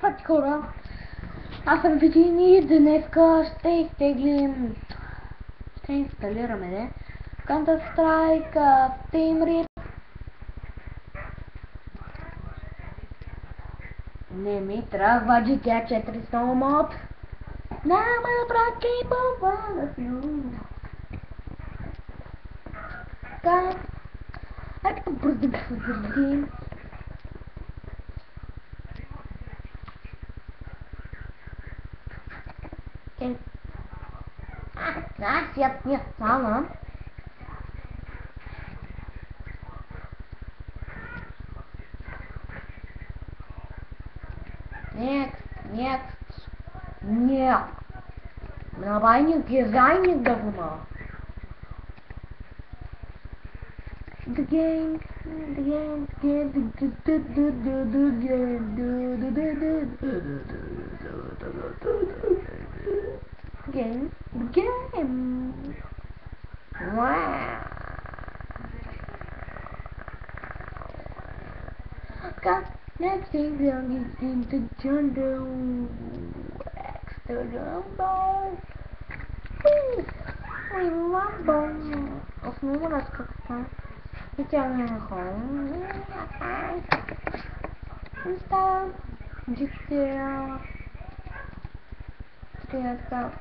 факт хора, аз съм Витин и днеска ще изтеглим, ще инсталираме Counter Strike Team Rip. Не ми трябва GTA 4 Snow Mod. Няма братки бомба на филм. Така, айде побързим побързим. Аз я стана. Нет. Давай не гизайник давно. The game. Wow. Got next thing young is into jungle. Extra jumbo. Ой, ламбо. Основно раз как-то. Вытягиваем хом. Инста. Дикция. Стрелка.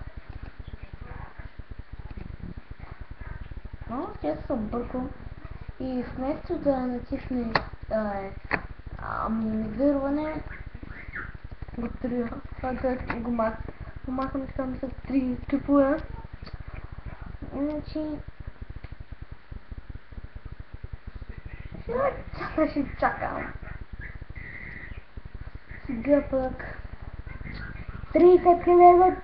Ну, сейчас объркам. И вместо да натисне минимизиране, го трия. Това го махам само с 3 типа. Иначе... Сега ще чакам. Сега пък... 30 хиляди,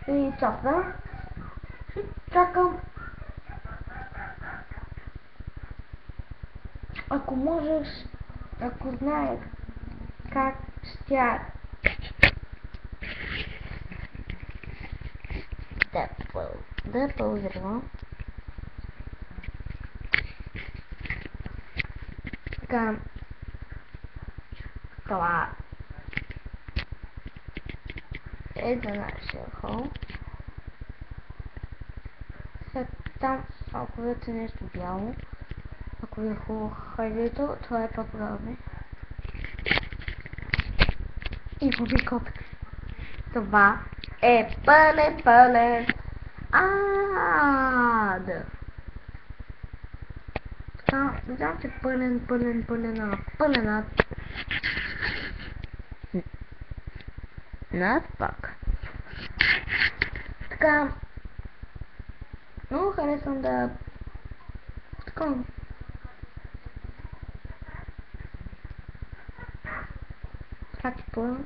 и чакам. Чакам. Ако можеш, ако знаеш как ще да ползвам. Така. Това е за нашия хол. След там, ако видите нещо бяло, ако ви е хубаво хайдето, това е по-правилно. И побикот. Това е пълен ад. Така, не знам, че пълен ад. Над пак. Така, много харесвам да... Така. Типа.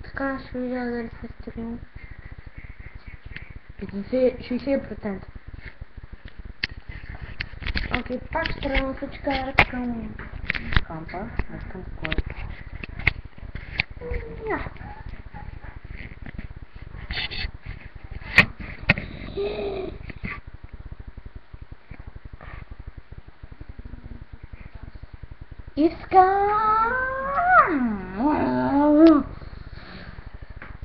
Така ще видя дали се стрим. 60%. Окей, пак ще трябва да се чекая към кампа. Не към кой. Искам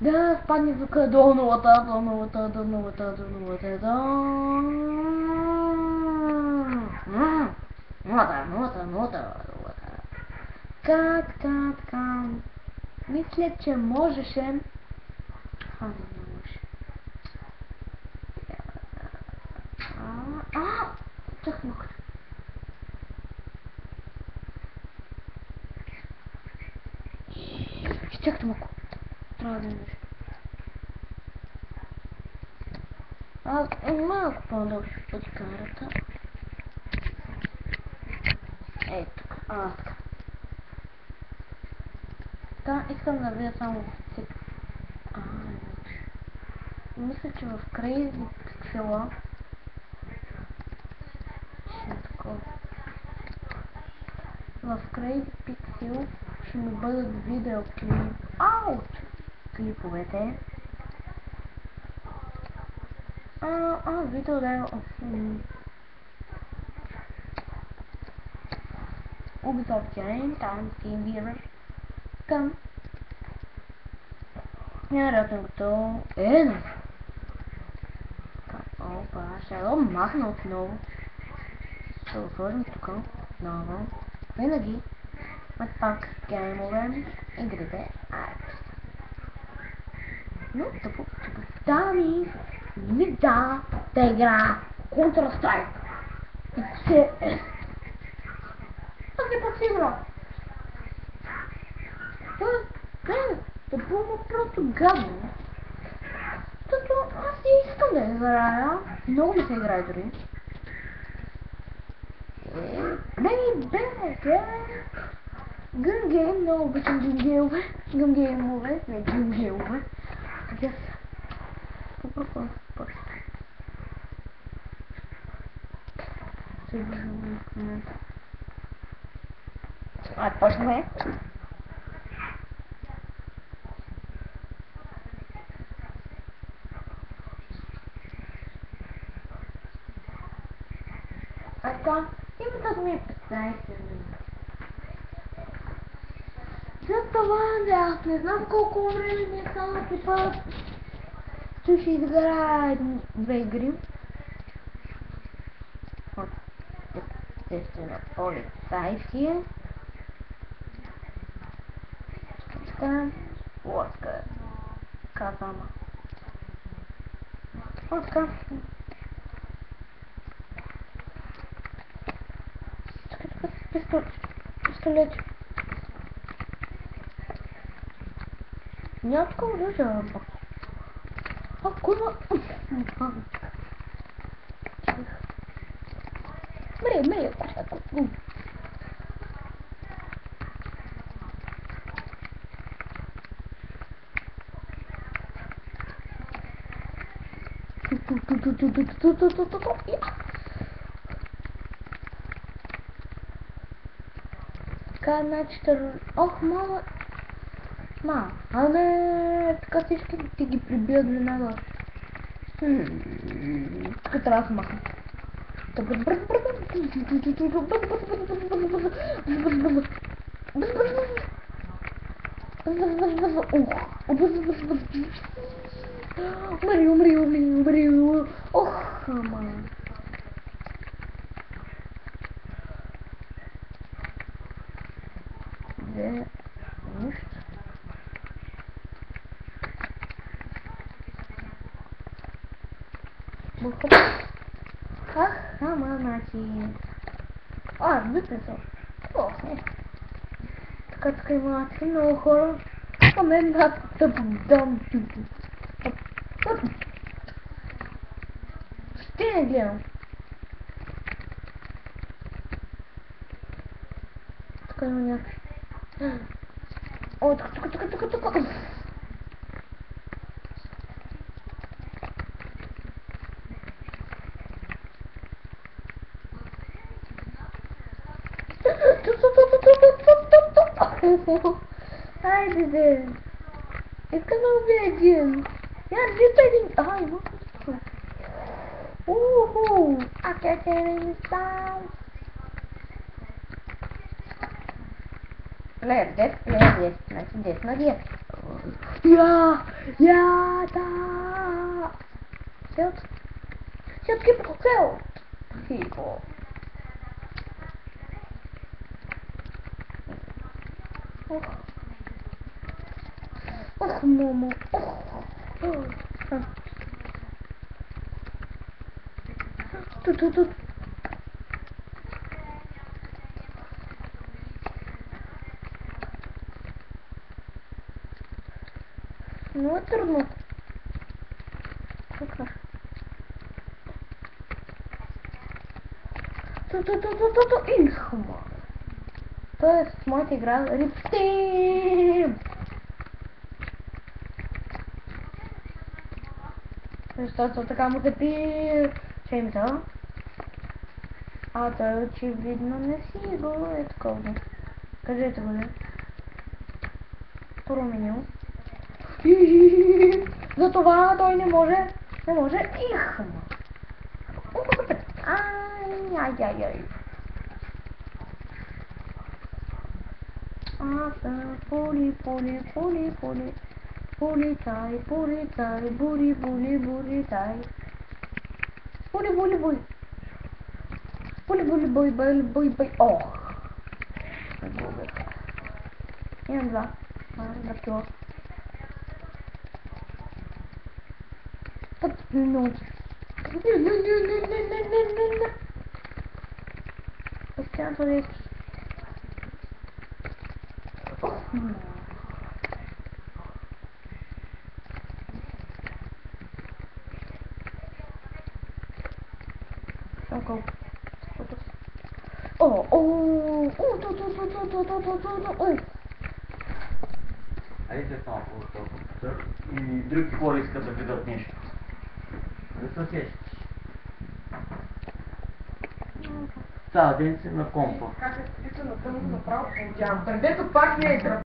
да спадне звука до нулата. Нулата. Така. Мисля, че можеше. Не може. Чакнах. Чакай малко. Трябва да нещо. Малко по-долу ще пъти камерата. Ей тук. Така. Така, искам да видя само в цик. Мисля, че в Crazy Pixel ще ми бъдат видеоклиповете. Вито да е... Ubisoft Game, там TeamViewer. Към. Вероятно готово. Опа, ще го махна отново. Ще го сложим тук. Отново. Винаги. Пак геймове. Игрите. Но тъпо. Дами. Ми да игра Counter-Strike. CS. Аз не пак си игра. Тъпо, просто гадно. Защото аз не искам да играя. Много ми се играе дори. Гънгейм, много обичам гънгеймове. Гънгеймове, не гънгеймове. Къде са? Попробвам първо. Почнем. Така, името ми е 15 минути. След това, аз не знам колко време ми е само типа, че ще изграя 2 игри. От естествено полицайския. Така, лодка. Казама. Лодка. Пистолет. Няма такова да жаба. Курва. Мрия. Така, значи, мама. Така всички ти ги прибият веднага. Така трябва да се махна. Умри. Ох, ама. Нищо. Значи... Выписал. Така има много хора. А мен да дам. Ще не гледам. Така има някакви. Тук. Хайде де. Искам да убия един. Нито един. Има. Акетен стал. Плеер 10. Значи 10 на 10. Да. Селт. Хико. Ох, мамо. Тут. Ну, трудно. Тут. Ихма. То есть, моята игра Рипстим. Защото така му тепи шеймта. Той очевидно не си го е такова. Кажете го, не? Променил. Затова той не може Nie może ich. Ajajajaj. A ten puli. Policaj, buri taj. Buli. Buli. O! Nie wiem za. Zapiło. No. Chciałam powiedzieć. Go. А если там и друг хворий сказав видатніше. Високість. Так, день на компо. Как это написано, там направо, придет пак не